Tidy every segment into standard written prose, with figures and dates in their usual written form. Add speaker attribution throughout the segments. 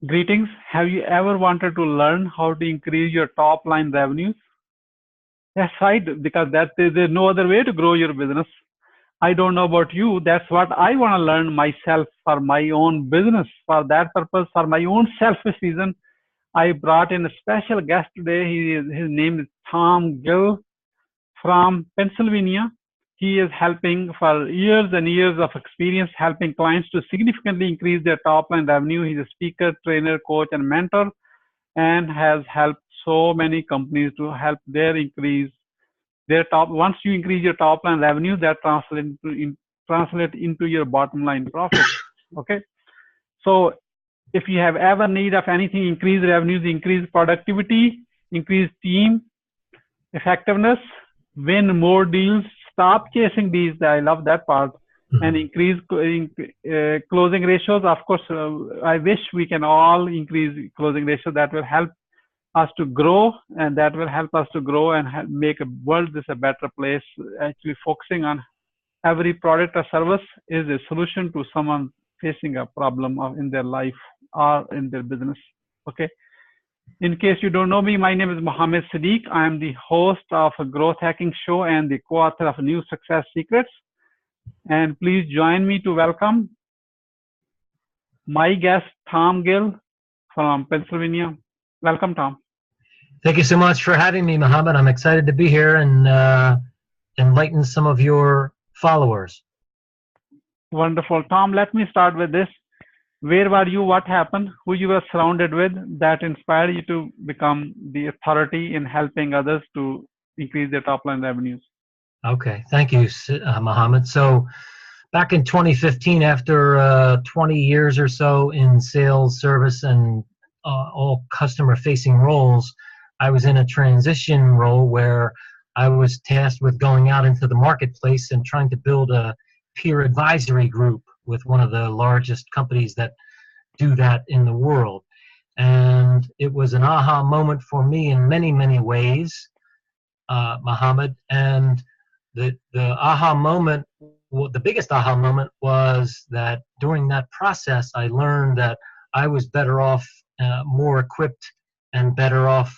Speaker 1: Greetings. Have you ever wanted to learn how to increase your top line revenues? That's right, because there's no other way to grow your business. I don't know about you. That's what I want to learn myself for my own business. For that purpose, for my own selfish reason, I brought in a special guest today. His name is Tom Gill from Pennsylvania. He is helping for years and years of experience helping clients to significantly increase their top line revenue. He's a speaker, trainer, coach, and mentor, and has helped so many companies to help their increase their top. Once you increase your top line revenue, that translate into your bottom line profit. Okay, so if you have ever need of anything, increase revenues, increase productivity, increase team effectiveness, win more deals, stop chasing deals. I love that part. And increase closing ratios. Of course, I wish we can all increase closing ratio. That will help us to grow, and that will help us to grow and make a world this a better place. Actually focusing on every product or service is a solution to someone facing a problem in their life or in their business. Okay. In case you don't know me, my name is Mohammed Siddique. I am the host of a growth hacking show and the co-author of New Success Secrets. And please join me to welcome my guest, Tom Gill from Pennsylvania. Welcome, Tom.
Speaker 2: Thank you so much for having me, Mohammed. I'm excited to be here and enlighten some of your followers.
Speaker 1: Wonderful. Tom, let me start with this. Where were you? What happened? Who you were surrounded with that inspired you to become the authority in helping others to increase their top line revenues?
Speaker 2: Okay, thank you, Mohammed. So back in 2015, after 20 years or so in sales, service, and all customer-facing roles, I was in a transition role where I was tasked with going out into the marketplace and trying to build a peer advisory group with one of the largest companies that do that in the world. And it was an aha moment for me in many, many ways, Mohammed. And the aha moment, well, the biggest aha moment was that during that process, I learned that I was better off, more equipped and better off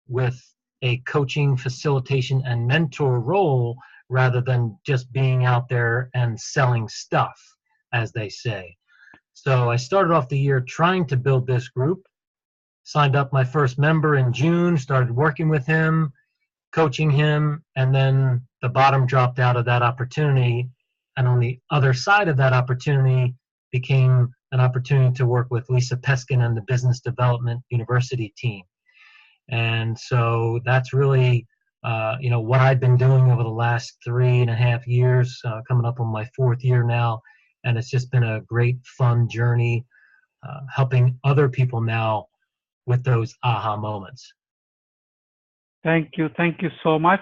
Speaker 2: with a coaching, facilitation, and mentor role rather than just being out there and selling stuff, as they say. So I started off the year trying to build this group, signed up my first member in June, started working with him, coaching him, and then the bottom dropped out of that opportunity. And on the other side of that opportunity became an opportunity to work with Lisa Peskin and the Business Development University team. And so that's really what I've been doing over the last 3.5 years, coming up on my 4th year now. And it's just been a great, fun journey, helping other people now with those aha moments.
Speaker 1: Thank you. Thank you so much.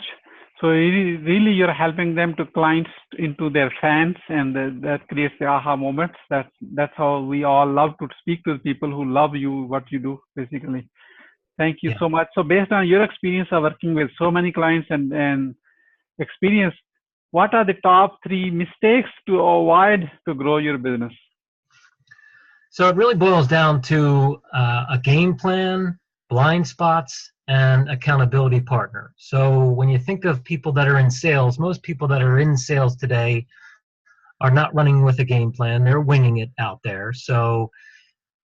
Speaker 1: So really you're helping them to clients into their fans, and that creates the aha moments. That's how we all love to speak to the people who love you, what you do, basically. Thank you so much. So based on your experience of working with so many clients and experience, what are the top 3 mistakes to avoid to grow your business?
Speaker 2: So it really boils down to a game plan, blind spots, and accountability partner. So when you think of people that are in sales, most people that are in sales today are not running with a game plan. They're winging it out there. So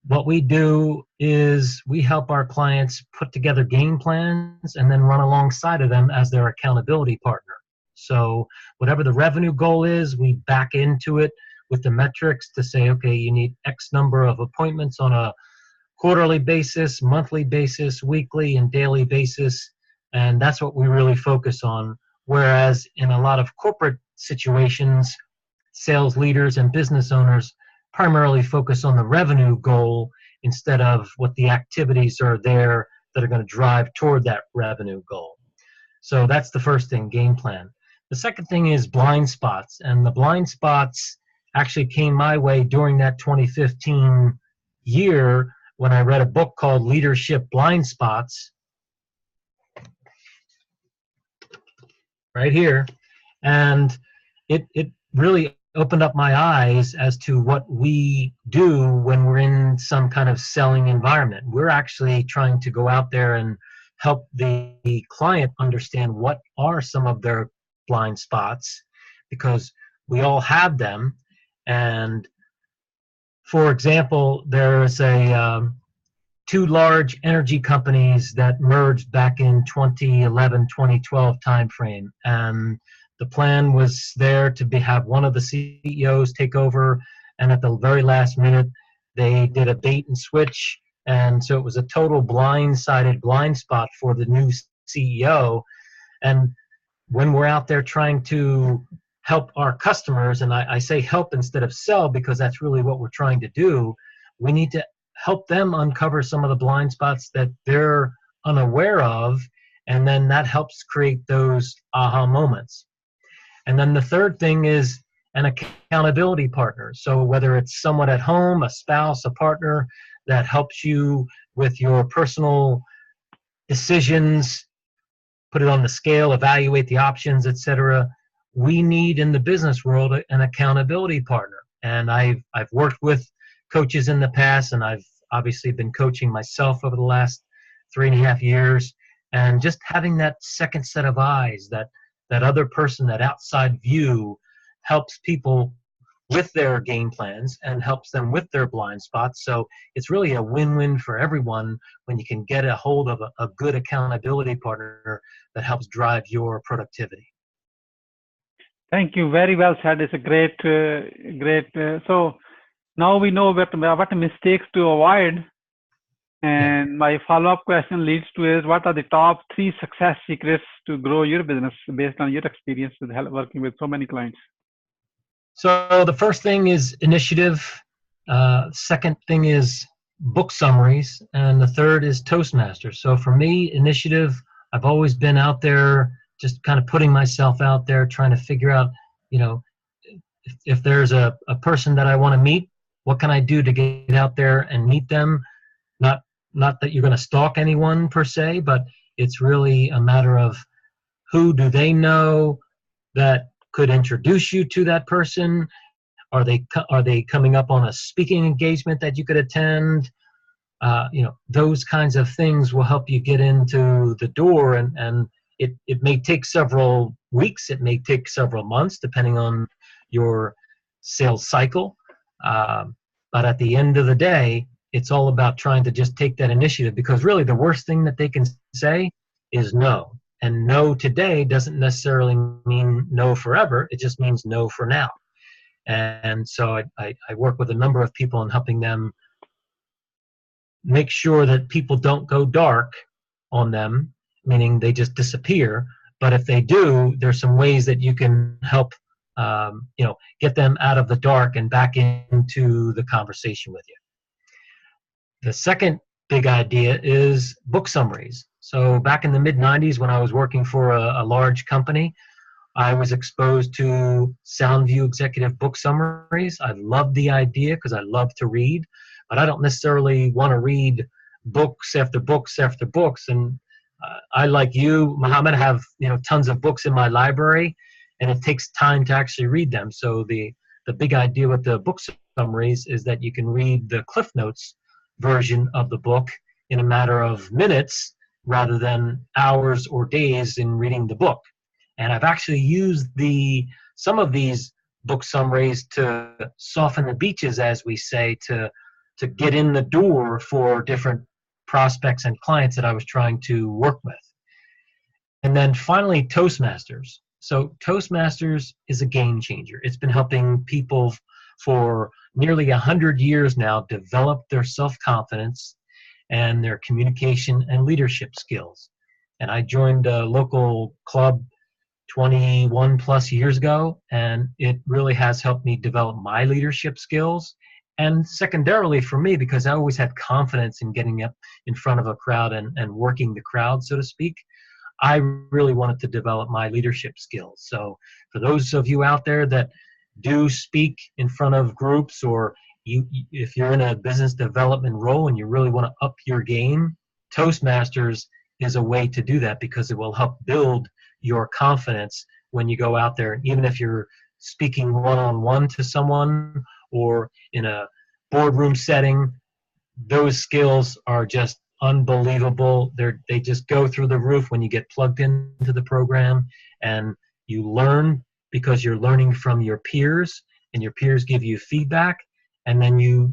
Speaker 2: what we do is we help our clients put together game plans and then run alongside of them as their accountability partner. So whatever the revenue goal is, we back into it with the metrics to say, okay, you need X number of appointments on a quarterly basis, monthly basis, weekly and daily basis. And that's what we really focus on. Whereas in a lot of corporate situations, sales leaders and business owners primarily focus on the revenue goal instead of what the activities are there that are going to drive toward that revenue goal. So that's the first thing, game plan. The second thing is blind spots. And the blind spots actually came my way during that 2015 year when I read a book called Leadership Blind Spots, right here. And it really opened up my eyes as to what we do when we're in some kind of selling environment. We're actually trying to go out there and help the client understand what are some of their blind spots, because we all have them. And for example, there's two large energy companies that merged back in 2011-2012 timeframe, and the plan was there to have one of the CEOs take over, and at the very last minute they did a bait and switch, and so it was a total blind spot for the new CEO. And when we're out there trying to help our customers, and I say help instead of sell because that's really what we're trying to do, we need to help them uncover some of the blind spots that they're unaware of, and then that helps create those aha moments. And then the third thing is an accountability partner. So whether it's someone at home, a spouse, a partner that helps you with your personal decisions, put it on the scale, evaluate the options, etc. We need in the business world an accountability partner. And I've worked with coaches in the past, and I've obviously been coaching myself over the last 3.5 years, and just having that second set of eyes, that other person, that outside view, helps people with their game plans and helps them with their blind spots. So it's really a win-win for everyone when you can get a hold of a good accountability partner that helps drive your productivity.
Speaker 1: Thank you. Very well said. It's a great. So now we know what mistakes to avoid. And my follow-up question leads to is, what are the top 3 success secrets to grow your business based on your experience with working with so many clients?
Speaker 2: So the first thing is initiative. Second thing is book summaries. And the third is Toastmasters. So for me, initiative, I've always been out there just kind of putting myself out there, trying to figure out, if there's a person that I want to meet, what can I do to get out there and meet them? Not that you're going to stalk anyone per se, but it's really a matter of who do they know that could introduce you to that person? Are they coming up on a speaking engagement that you could attend? Those kinds of things will help you get into the door, and it may take several weeks, it may take several months, depending on your sales cycle. But at the end of the day, it's all about trying to just take that initiative, because really the worst thing that they can say is no. And no today doesn't necessarily mean no forever. It just means no for now. And so I work with a number of people in helping them make sure that people don't go dark on them, meaning they just disappear. But if they do, there's some ways that you can help get them out of the dark and back into the conversation with you. The second big idea is book summaries. So back in the mid-90s, when I was working for a large company, I was exposed to SoundView executive book summaries. I loved the idea because I love to read, but I don't necessarily want to read books after books after books. And I, like you, Muhammad, have tons of books in my library, and it takes time to actually read them. So the big idea with the book summaries is that you can read the Cliff Notes version of the book in a matter of minutes rather than hours or days in reading the book. And I've actually used some of these book summaries to soften the beaches, as we say, to get in the door for different prospects and clients that I was trying to work with. And then finally, Toastmasters. So Toastmasters is a game changer. It's been helping people for nearly 100 years now develop their self-confidence and their communication and leadership skills. And I joined a local club 21 plus years ago, and it really has helped me develop my leadership skills. And secondarily for me, because I always had confidence in getting up in front of a crowd and working the crowd, so to speak, I really wanted to develop my leadership skills. So for those of you out there that do speak in front of groups, or if you're in a business development role and you really want to up your game, Toastmasters is a way to do that, because it will help build your confidence when you go out there. Even if you're speaking one-on-one to someone or in a boardroom setting, those skills are just unbelievable. They just go through the roof when you get plugged into the program, and you learn because you're learning from your peers, and your peers give you feedback, and then you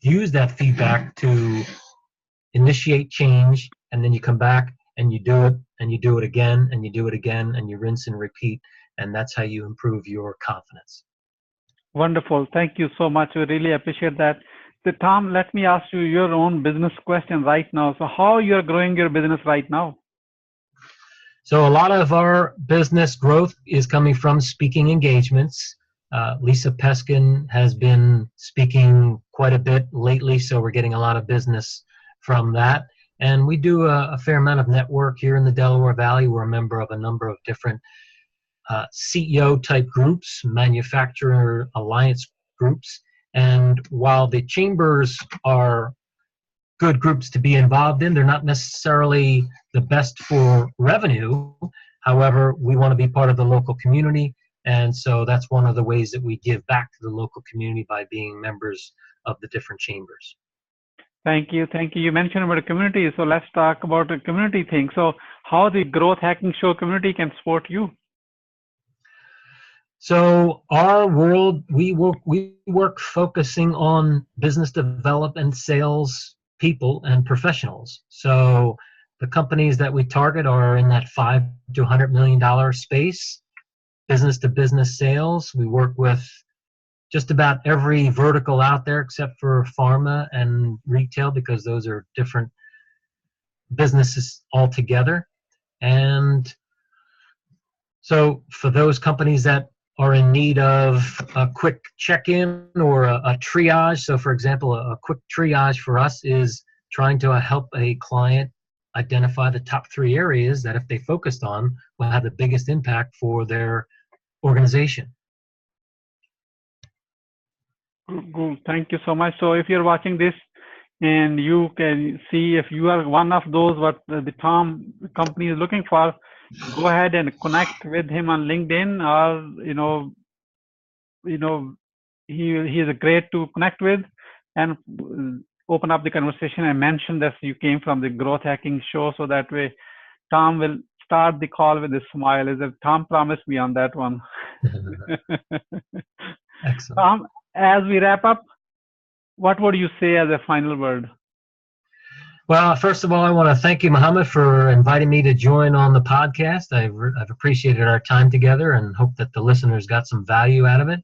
Speaker 2: use that feedback to initiate change, and then you come back and you do it, and you do it again, and you do it again, and you rinse and repeat, and that's how you improve your confidence.
Speaker 1: Wonderful. Thank you so much. We really appreciate that. So Tom, let me ask you your own business question right now. So how you're growing your business right now?
Speaker 2: So a lot of our business growth is coming from speaking engagements. Lisa Peskin has been speaking quite a bit lately, so we're getting a lot of business from that. And we do a fair amount of network here in the Delaware Valley. We're a member of a number of different CEO type groups, manufacturer alliance groups. And while the chambers are good groups to be involved in, they're not necessarily the best for revenue. However, we want to be part of the local community. And so that's one of the ways that we give back to the local community by being members of the different chambers.
Speaker 1: Thank you. Thank you. You mentioned about a community. So let's talk about a community thing. So how the Growth Hacking Show community can support you?
Speaker 2: So our world, we work focusing on business development, sales people, and professionals. So the companies that we target are in that $5 to $100 million space, business to business sales. We work with just about every vertical out there except for pharma and retail, because those are different businesses altogether. And so for those companies that are in need of a quick check-in or a triage, so for example, a quick triage for us is trying to help a client identify the top 3 areas that if they focused on will have the biggest impact for their organization.
Speaker 1: Cool. Thank you so much. So if you're watching this and you can see if you are one of those what the Tom company is looking for, go ahead and connect with him on LinkedIn, or he is great to connect with, and open up the conversation and mention that you came from the Growth Hacking Show, so that way Tom will start the call with a smile. Is that Tom promised me on that one?
Speaker 2: Excellent.
Speaker 1: Tom, as we wrap up, what would you say as a final word?
Speaker 2: Well, first of all, I want to thank you, Mohammed, for inviting me to join on the podcast. I've appreciated our time together and hope that the listeners got some value out of it.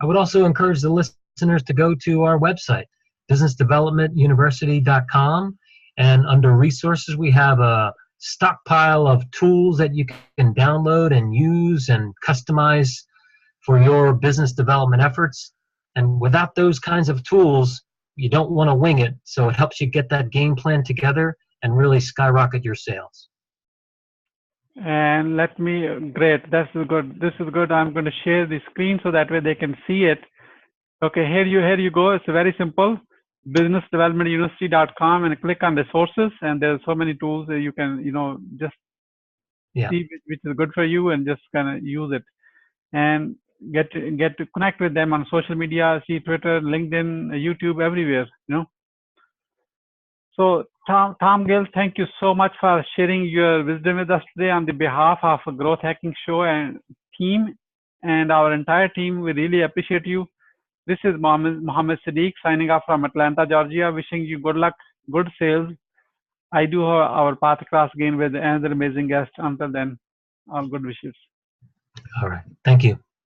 Speaker 2: I would also encourage the listeners to go to our website, businessdevelopmentuniversity.com, and under resources, we have a stockpile of tools that you can download and use and customize for your business development efforts. And without those kinds of tools, you don't want to wing it. So it helps you get that game plan together and really skyrocket your sales.
Speaker 1: And great. This is good. I'm going to share the screen so that way they can see it. Okay, here you go. It's very simple. businessdevelopmentuniversity.com, and click on resources. And there's so many tools that you can, just see which is good for you and just kind of use it. And get to connect with them on social media, see Twitter, LinkedIn, YouTube, everywhere, So Tom Gill, thank you so much for sharing your wisdom with us today on the behalf of Growth Hacking Show and team and our entire team. We really appreciate you. This is Mohammed Siddique signing off from Atlanta, Georgia, wishing you good luck, good sales. I do our path across again with another amazing guest. Until then, all good wishes.
Speaker 2: All right. Thank you.